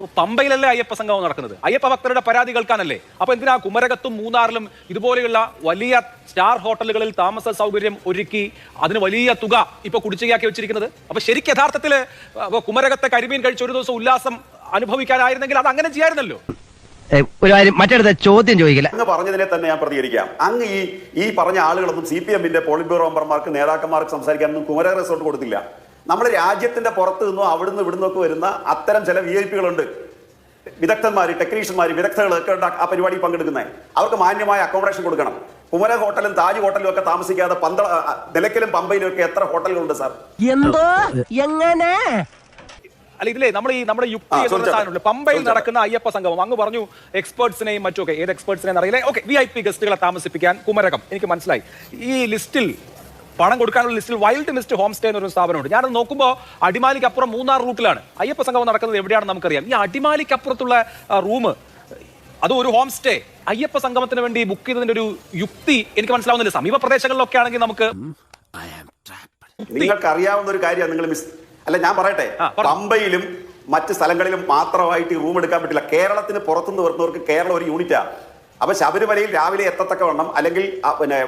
പമ്പയിലല്ലേ അയ്യപ്പ സംഗമം നടക്കുന്നത്? അയ്യപ്പ ഭക്തരുടെ പരാതി കേൾക്കാനല്ലേ? അപ്പൊ എന്തിനാ കുമരകത്തും മൂന്നാറിലും ഇതുപോലെയുള്ള വലിയ സ്റ്റാർ ഹോട്ടലുകളിൽ താമസ സൗകര്യം ഒരുക്കി അതിന് വലിയ തുക ഇപ്പൊ കുടിശ്ശികയാക്കി വെച്ചിരിക്കുന്നത്? അപ്പൊ ശരിക്കും യഥാർത്ഥത്തിൽ കുമരകത്തെ കരിമീൻ കഴിച്ച് ഒരു ദിവസം ഉല്ലാസം അനുഭവിക്കാനായിരുന്നെങ്കിൽ അത് അങ്ങനെ ചെയ്യായിരുന്നല്ലോ. ഒരു കാര്യം മറ്റടുത്ത ചോദ്യം ചോദിക്കില്ല. അങ്ങ് പറഞ്ഞതിനെ തന്നെ ഞാൻ പ്രതികരിക്കാം. അങ്ങ് ഈ പറഞ്ഞ ആളുകളൊന്നും CPM-ന്റെ പോളിറ്റ് ബ്യൂറോ മെമ്പർമാർക്ക് നേതാക്കന്മാർക്ക് സംസാരിക്കാനൊന്നും കുമരക റിസോർട്ട് കൊടുത്തില്ല. നമ്മുടെ രാജ്യത്തിന്റെ പുറത്ത് നിന്നോ അവിടുന്ന് ഇവിടുന്നൊക്കെ വരുന്ന അത്തരം ചില VIP-കളുണ്ട്, വിദഗ്ധന്മാര്, ടെക്നീഷ്യന്മാര്, വിദഗ്ധകളൊക്കെ ആ പരിപാടിയിൽ പങ്കെടുക്കുന്നത്. അവർക്ക് മാന്യമായ അക്കോമഡേഷൻ കൊടുക്കണം. കുമരക ഹോട്ടലും താജ് ഹോട്ടലും ഒക്കെ താമസിക്കാതെ നിലയ്ക്കലും പമ്പയിലും ഒക്കെ എത്ര ഹോട്ടലുകളുണ്ട് സാർ? എന്തോ എങ്ങനെ അല്ല, ഇതിലേ നമ്മുടെ യുക്തി സാധനമുണ്ട്. പമ്പയിൽ നടക്കുന്ന അയ്യപ്പ സംഗമം അങ്ങ് പറഞ്ഞു എക്സ്പേർട്സിനെയും മറ്റൊക്കെ, ഏത് എക്സ്പേർട്സിനെ അറിയില്ലേ, ഓക്കെ, VIP ഗസ്റ്റുകളെ താമസിപ്പിക്കാൻ കുമരകം, എനിക്ക് മനസ്സിലായി. ഈ ലിസ്റ്റിൽ പണം കൊടുക്കാനുള്ള ലിസ്റ്റിൽ വൈൽഡ് മിസ്റ്റ് ഹോം സ്റ്റേ എന്നൊരു സ്ഥാപനമുണ്ട്. ഞാനത് നോക്കുമ്പോൾ അടിമാലിക്കപ്പുറം മൂന്നാർ റൂട്ടിലാണ് അയ്യപ്പ സംഗമം നടക്കുന്നത്. എവിടെയാണെന്ന് നമുക്കറിയാം. ഈ അടിമാലിക്കപ്പുറത്തുള്ള റൂം, അതും ഒരു ഹോം സ്റ്റേ, അയ്യപ്പ സംഗമത്തിന് വേണ്ടി ബുക്ക് ചെയ്തതിന്റെ ഒരു യുക്തി എനിക്ക് മനസ്സിലാവുന്നില്ല. സമീപ പ്രദേശങ്ങളിലൊക്കെ ആണെങ്കിൽ നമുക്ക് നിങ്ങൾക്ക് അറിയാവുന്ന ഒരു കാര്യമാണ് നിങ്ങൾ അല്ല, ഞാൻ പറയട്ടെ, പമ്പയിലും മറ്റ് സ്ഥലങ്ങളിലും മാത്രമായിട്ട് റൂം എടുക്കാൻ പറ്റില്ല. കേരളത്തിന് പുറത്തുനിന്ന് വരുന്നവർക്ക് കേരളം ഒരു യൂണിറ്റാ. അപ്പൊ ശബരിമലയിൽ രാവിലെ എത്തത്തക്കവണ്ണം അല്ലെങ്കിൽ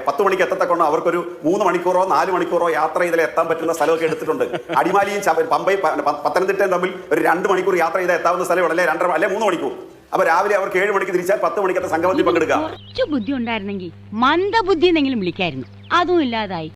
10 മണിക്ക് എത്തത്തക്കവണ്ണം അവർക്കൊരു 3 മണിക്കൂറോ 4 മണിക്കൂറോ യാത്ര ചെയ്താൽ എത്താൻ പറ്റുന്ന സ്ഥലമൊക്കെ എടുത്തിട്ടുണ്ട്. അടിമാലിയും പമ്പയും പത്തനംതിട്ടയും തമ്മിൽ ഒരു 2 മണിക്കൂർ യാത്ര ചെയ്താൽ എത്താവുന്ന സ്ഥലമാണ്, അല്ലെ 2.5 അല്ലെ 3 മണിക്കൂർ. അപ്പൊ രാവിലെ അവർക്ക് 7 മണിക്ക് തിരിച്ചാൽ 10 മണിക്കത്തെ സംഗമത്തിൽ പങ്കെടുക്കാം. കുറച്ചു ബുദ്ധി ഉണ്ടായിരുന്നെങ്കിൽ മന്ദബുദ്ധി എന്നെങ്കിലും വിളിക്കായിരുന്നു. അതും ഇല്ലാതായി.